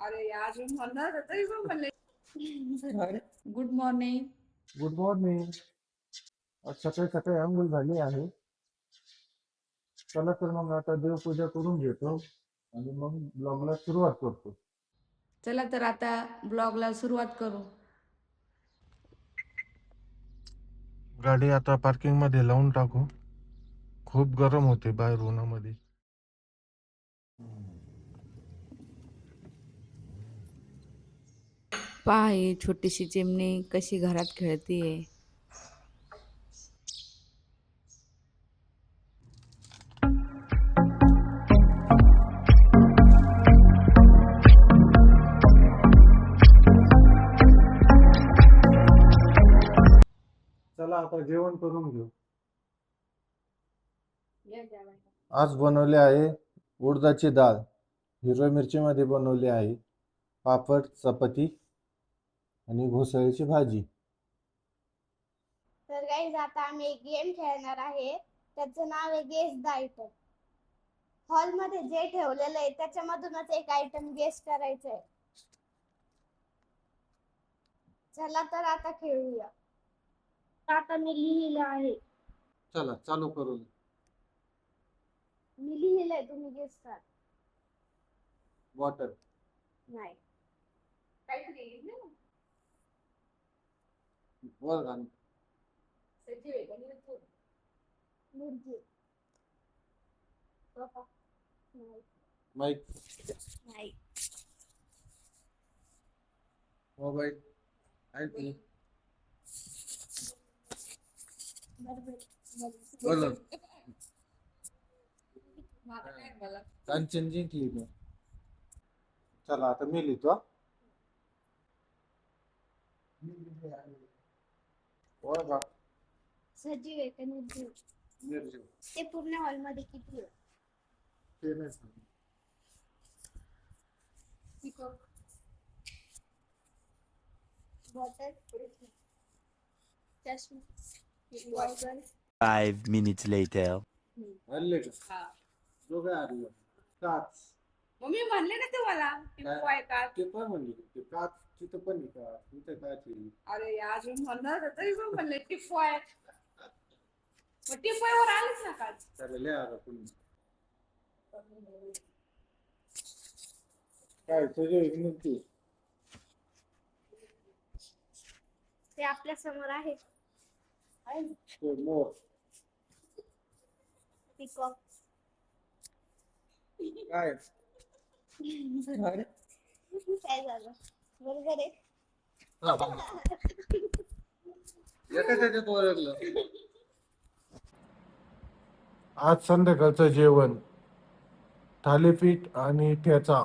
अरे यार मी म्हणणार होते पण म्हणले गुड मॉर्निंग. Good morning. आज सकाळी सकाळी अंघोळ झाली आहे. चला तर मग आता देवपूजा करून घेतो आणि मग ब्लॉगला सुरुवात करतो. चला तर आता ब्लॉगला सुरुवात करू. गाडी आता पार्किंग मध्ये लावून टाकू. खूप गरम होते बाहेर उन्हामध्ये. पहा ही छोटीशी चिमणी कशी घरात खेळतीये. चला आता जेवण करून घेऊ. आज बनवले आहे उडदाची डाळ, हिरव्या मिरची मध्ये बनवली आहे, पापड, चपाती आणि घोसाळ्याची भाजी. तर गाईज आता आम्ही एक गेम खेळणार आहे. त्याचं नाव आहे गेस द आयटम. हॉल मध्ये जे ठेवलेलं आहे त्याच्यामधूनच एक आयटम गेस करायचं आहे. चला तर आता खेळूया. आता मी लिहिलं आहे. चला चालू करू. मी लिहिलंय, तुम्ही गेस करा. वॉटर. नाही. काहीतरी ना वर घाल. सजीव आहे का निर्जीव? निर्जीव. नाही. माईक. नाही. मोबाईल. आयफोन. बोलो. मला काय मला कांचन जिंकली ना. चला आता मी लिहितो. वर घाल. सजीव आहे का निर्जीव? निर्जीव. ते पूर्ण हॉल मध्ये किती आहे? ते नाही सांग. बॉटल, चष्मा, गॉगल. 5 minutes later. हरले का? हा दोघं हरले. काच. मग मी म्हणले ना तुम्हाला टिपू आहे का? ते पण म्हणले ते काच तिथं पण आहे का? तिथं काच आहे. अरे यार मी म्हणणार होते पण म्हणले टिपू आहे. मग टिपूवर आलीच ना का? चला लिहा आता तुम्ही. काय तुझे विनंती? ते आपल्या समोर आहे. ते मोर. पिकॉक. काय? काय झालं? बरोबर आहे. एका त्याच्यात ओरडलं. आज संध्याकाळचं जेवण थालीपीठ आणि ठेचा.